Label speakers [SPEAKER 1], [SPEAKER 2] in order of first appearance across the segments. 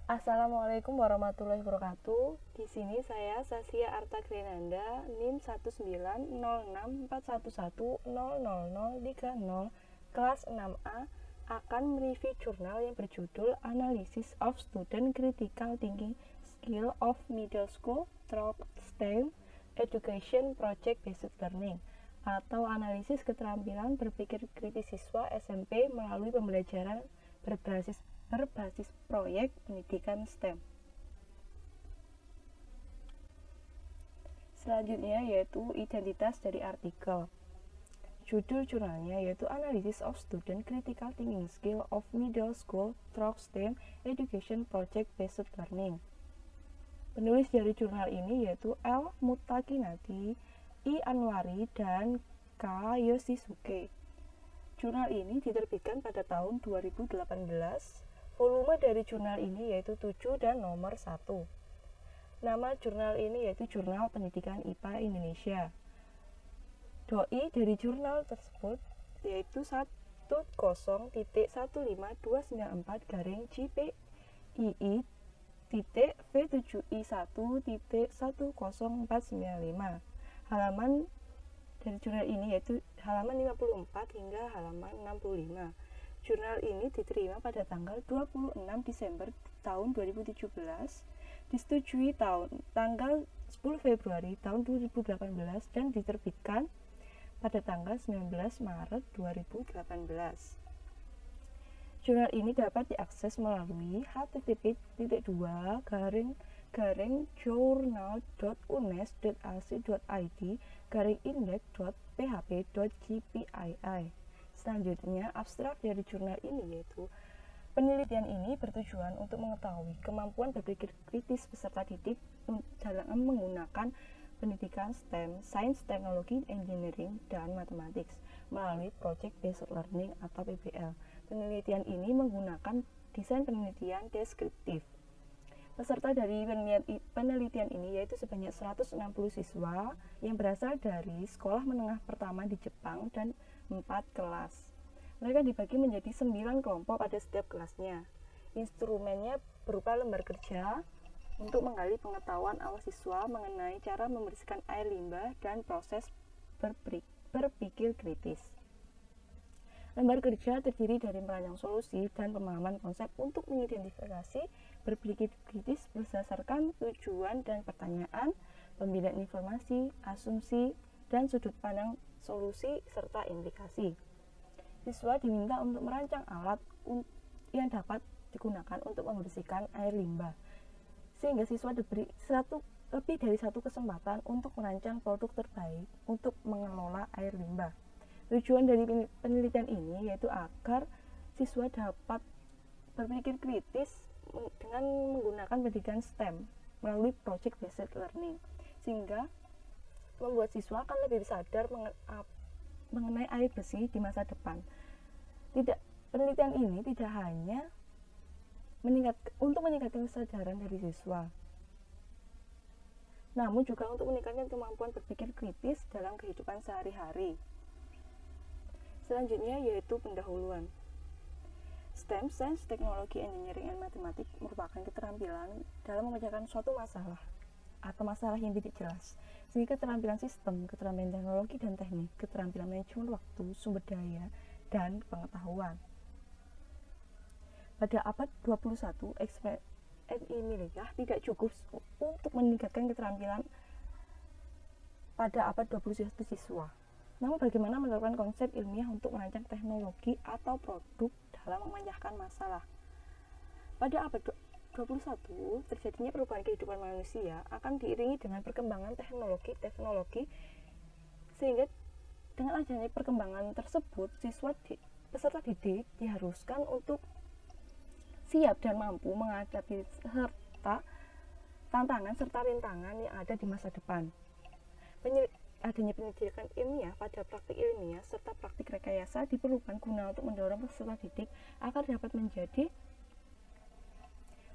[SPEAKER 1] Assalamualaikum warahmatullahi wabarakatuh. Di sini saya Sasya Arta Grenanda, NIM 19064110030, kelas 6A, akan mereview jurnal yang berjudul Analysis of Student Critical Thinking Skill of Middle School Through STEM Education Project Based Learning, atau analisis keterampilan berpikir kritis siswa SMP melalui pembelajaran berbasis proyek pendidikan STEM. Selanjutnya yaitu identitas dari artikel. Judul jurnalnya yaitu Analysis of Student Critical Thinking Skill of Middle School Through STEM Education Project Based Learning. Penulis dari jurnal ini yaitu L. Mutakinati, I. Anwari, dan K. Yoshisuke. Jurnal ini diterbitkan pada tahun 2018. Volume dari jurnal ini yaitu 7 dan nomor 1. Nama jurnal ini yaitu Jurnal Pendidikan IPA Indonesia. Doi dari jurnal tersebut yaitu 10.1.JPII.V7I1.1049. Halaman dari jurnal ini yaitu halaman 54 hingga halaman 65. Jurnal ini diterima pada tanggal 26 Desember tahun 2017, disetujui tanggal 10 Februari tahun 2018 dan diterbitkan pada tanggal 19 Maret 2018. Jurnal ini dapat diakses melalui http://journal.unes.ac.id/index.php.gpii. Selanjutnya, abstrak dari jurnal ini yaitu penelitian ini bertujuan untuk mengetahui kemampuan berpikir kritis peserta didik dalam menggunakan pendidikan STEM, Sains, Teknologi, Engineering, dan Mathematics melalui Project Based Learning atau PBL. Penelitian ini menggunakan desain penelitian deskriptif. Peserta dari penelitian ini yaitu sebanyak 160 siswa yang berasal dari sekolah menengah pertama di Jepang dan 4 kelas. Mereka dibagi menjadi 9 kelompok pada setiap kelasnya. Instrumennya berupa lembar kerja untuk menggali pengetahuan awal siswa mengenai cara membersihkan air limbah dan proses berpikir kritis. Lembar kerja terdiri dari merancang solusi dan pemahaman konsep untuk mengidentifikasi berpikir kritis berdasarkan tujuan dan pertanyaan, pembinaan informasi, asumsi, dan sudut pandang solusi serta implikasi. Siswa diminta untuk merancang alat yang dapat digunakan untuk membersihkan air limbah, sehingga siswa diberi lebih dari satu kesempatan untuk merancang produk terbaik untuk mengelola air limbah. Tujuan dari penelitian ini yaitu agar siswa dapat berpikir kritis dengan menggunakan pendidikan STEM melalui Project Based Learning, sehingga membuat siswa akan lebih sadar mengenai air bersih di masa depan. Penelitian ini tidak hanya untuk meningkatkan kesadaran dari siswa, namun juga untuk meningkatkan kemampuan berpikir kritis dalam kehidupan sehari-hari. Selanjutnya yaitu pendahuluan. STEM, Sains, Teknologi, Engineering, and Mathematics merupakan keterampilan dalam memecahkan suatu masalah atau masalah yang tidak jelas, sehingga keterampilan sistem, keterampilan teknologi dan teknik, keterampilan manajemen waktu, sumber daya, dan pengetahuan. Pada abad 21, ilmiah tidak cukup untuk meningkatkan keterampilan pada abad 21 siswa. Namun bagaimana menerapkan konsep ilmiah untuk merancang teknologi atau produk dalam memecahkan masalah? Pada abad 21, terjadinya perubahan kehidupan manusia akan diiringi dengan perkembangan teknologi, sehingga dengan adanya perkembangan tersebut, peserta didik diharuskan untuk siap dan mampu menghadapi tantangan serta rintangan yang ada di masa depan. Adanya pendidikan ilmiah pada praktik ilmiah serta praktik rekayasa diperlukan guna untuk mendorong peserta didik agar dapat menjadi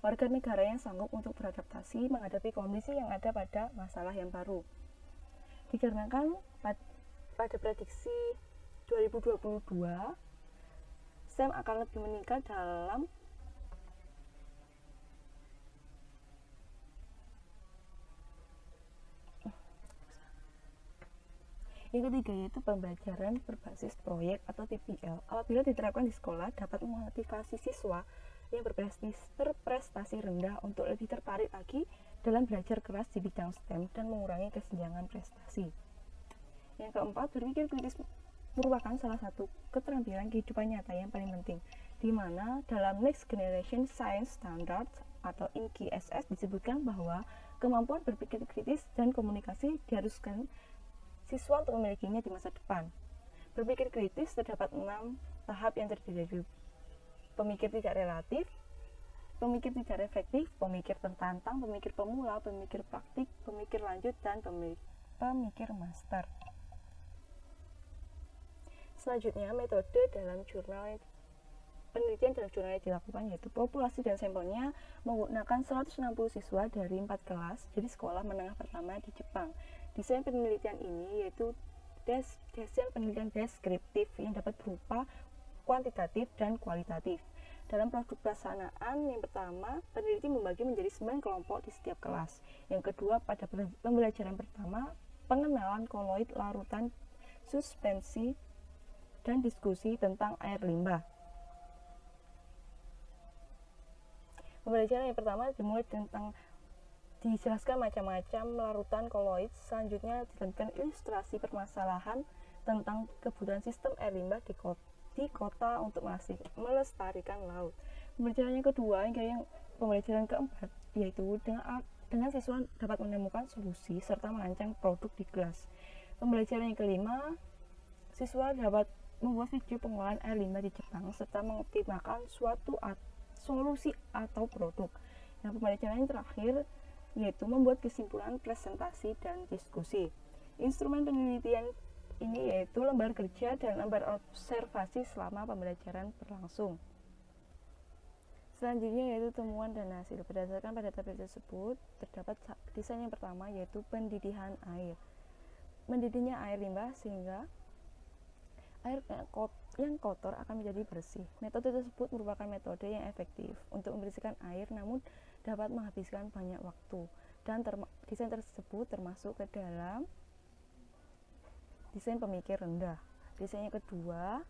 [SPEAKER 1] warga negara yang sanggup untuk beradaptasi menghadapi kondisi yang ada pada masalah yang baru. Dikarenakan pada prediksi 2022, STEM akan lebih meningkat dalam Yang ketiga yaitu pembelajaran berbasis proyek atau TPL. Apabila diterapkan di sekolah, dapat memotivasi siswa yang berprestasi rendah untuk lebih tertarik lagi dalam belajar keras di bidang STEM dan mengurangi kesenjangan prestasi. Yang keempat, berpikir kritis merupakan salah satu keterampilan kehidupan nyata yang paling penting, di mana dalam Next Generation Science Standards atau NGSS disebutkan bahwa kemampuan berpikir kritis dan komunikasi diharuskan siswa untuk memilikinya di masa depan. Berpikir kritis terdapat 6 tahap yang terdiri dari pemikir tidak relatif, pemikir tidak reflektif, pemikir tertantang, pemikir pemula, pemikir praktik, pemikir lanjut, dan pemikir master. Selanjutnya, metode dalam penelitian dalam jurnal yang dilakukan yaitu populasi dan sampelnya menggunakan 160 siswa dari 4 kelas jadi sekolah menengah pertama di Jepang. Desain penelitian ini yaitu desain penelitian deskriptif yang dapat berupa kuantitatif dan kualitatif. Dalam produk pelaksanaan yang pertama, peneliti membagi menjadi 9 kelompok di setiap kelas. Yang kedua, pada pembelajaran pertama, pengenalan koloid larutan suspensi dan diskusi tentang air limbah. Pembelajaran yang pertama dimulai tentang dijelaskan macam-macam larutan koloid. Selanjutnya dilanjutkan ilustrasi permasalahan tentang kebutuhan sistem air limbah di kota untuk melestarikan laut. Pembelajaran yang kedua hingga pembelajaran keempat yaitu dengan siswa dapat menemukan solusi serta merancang produk di kelas. Pembelajaran yang kelima, siswa dapat membuat video pengolahan air limbah di Jepang serta mengoptimalkan suatu solusi atau produk. Nah, pembelajaran yang terakhir yaitu membuat kesimpulan, presentasi, dan diskusi. Instrumen penelitian ini yaitu lembar kerja dan lembar observasi selama pembelajaran berlangsung. Selanjutnya yaitu temuan dan hasil. Berdasarkan pada tabel tersebut, terdapat desain yang pertama yaitu pendidihan air. Mendidihnya air limbah sehingga air yang kotor akan menjadi bersih. Metode tersebut merupakan metode yang efektif untuk membersihkan air namun dapat menghabiskan banyak waktu. Dan desain tersebut termasuk ke dalam desain pemikir rendah. Desain yang kedua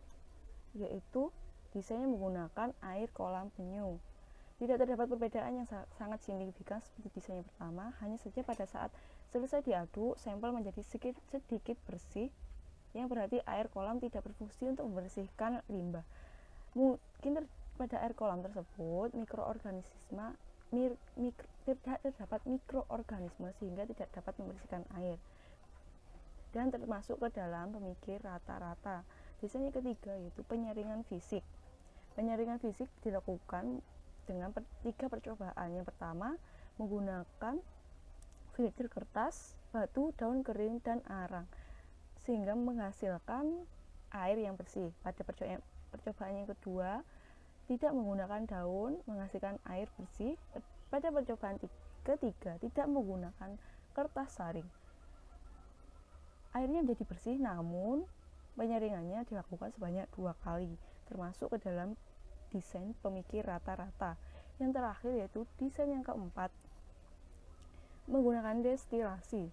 [SPEAKER 1] yaitu desain yang menggunakan air kolam penyu. Tidak terdapat perbedaan yang sangat signifikan seperti desain yang pertama, hanya saja pada saat selesai diaduk, sampel menjadi sedikit bersih, yang berarti air kolam tidak berfungsi untuk membersihkan limbah. Mungkin pada air kolam tersebut tidak terdapat mikroorganisme sehingga tidak dapat membersihkan air dan termasuk ke dalam pemikir rata-rata. Desain yang ketiga yaitu penyaringan fisik. Penyaringan fisik dilakukan dengan 3 percobaan. Yang pertama menggunakan filter kertas, batu, daun kering, dan arang sehingga menghasilkan air yang bersih. Pada percobaan yang kedua tidak menggunakan daun, menghasilkan air bersih. Pada percobaan ketiga tidak menggunakan kertas saring, airnya menjadi bersih, namun penyaringannya dilakukan sebanyak 2 kali, termasuk ke dalam desain pemikir rata-rata. Yang terakhir yaitu desain yang keempat menggunakan destilasi.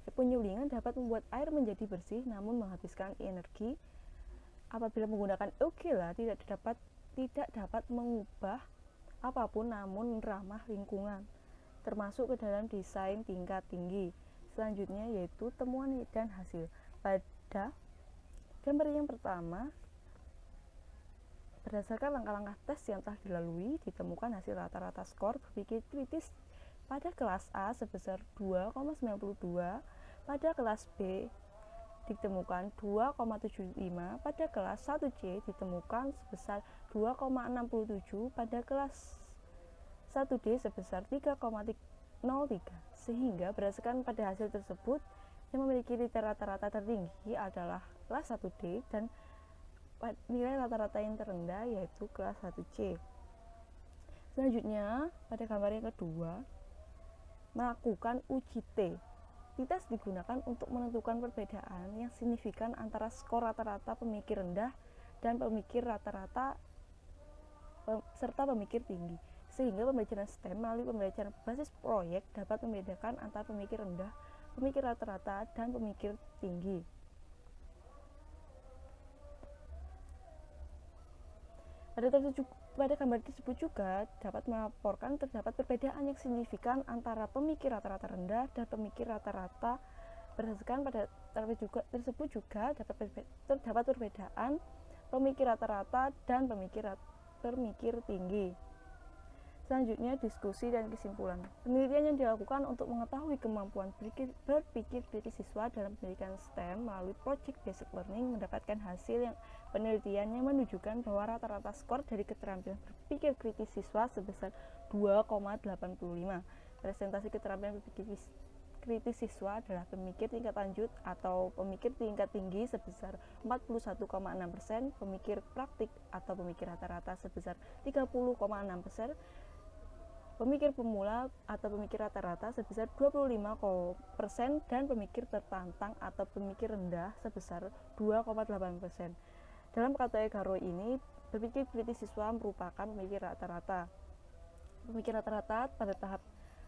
[SPEAKER 1] Penyulingan dapat membuat air menjadi bersih namun menghabiskan energi. Apabila menggunakan Eukela tidak dapat mengubah apapun namun ramah lingkungan, termasuk ke dalam desain tingkat tinggi. Selanjutnya yaitu temuan dan hasil. Pada gambar yang pertama, berdasarkan langkah-langkah tes yang telah dilalui, ditemukan hasil rata-rata skor berpikir kritis pada kelas A sebesar 2,92, pada kelas B ditemukan 2,75, pada kelas 1C ditemukan sebesar 2,67, pada kelas 1D sebesar 3,03. Sehingga berdasarkan pada hasil tersebut, yang memiliki nilai rata-rata tertinggi adalah kelas 1D dan nilai rata-rata yang terendah yaitu kelas 1C. Selanjutnya, pada gambar yang kedua, melakukan uji T. Tes digunakan untuk menentukan perbedaan yang signifikan antara skor rata-rata pemikir rendah dan pemikir rata-rata serta pemikir tinggi. Sehingga pembelajaran STEM melalui pembelajaran basis proyek dapat membedakan antara pemikir rendah, pemikir rata-rata, dan pemikir tinggi. Pada gambar tersebut juga dapat melaporkan terdapat perbedaan yang signifikan antara pemikir rata-rata rendah dan pemikir rata-rata. Berdasarkan pada tersebut juga terdapat perbedaan pemikir rata-rata dan pemikir tinggi. Selanjutnya, diskusi dan kesimpulan. Penelitian yang dilakukan untuk mengetahui kemampuan berpikir kritis siswa dalam pendidikan STEM melalui Project Based Learning mendapatkan hasil yang penelitiannya menunjukkan bahwa rata-rata skor dari keterampilan berpikir kritis siswa sebesar 2,85. Presentasi keterampilan berpikir kritis siswa adalah pemikir tingkat lanjut atau pemikir tingkat tinggi sebesar 41,6%, pemikir praktik atau pemikir rata-rata sebesar 30,6%, pemikir pemula atau pemikir rata-rata sebesar 25%, dan pemikir tertantang atau pemikir rendah sebesar 2,8%. Dalam kategori Garo ini, berpikir kritis siswa merupakan pemikir rata-rata. Pemikir rata-rata pada tahap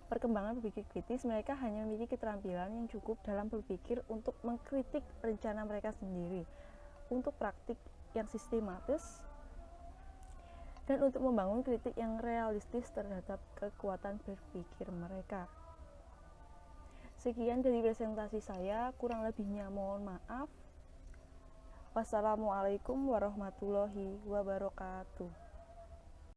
[SPEAKER 1] perkembangan berpikir kritis, mereka hanya memiliki keterampilan yang cukup dalam berpikir untuk mengkritik rencana mereka sendiri, untuk praktik yang sistematis, dan untuk membangun kritik yang realistis terhadap kekuatan berpikir mereka. Sekian dari presentasi saya, kurang lebihnya mohon maaf. Wassalamualaikum warahmatullahi wabarakatuh.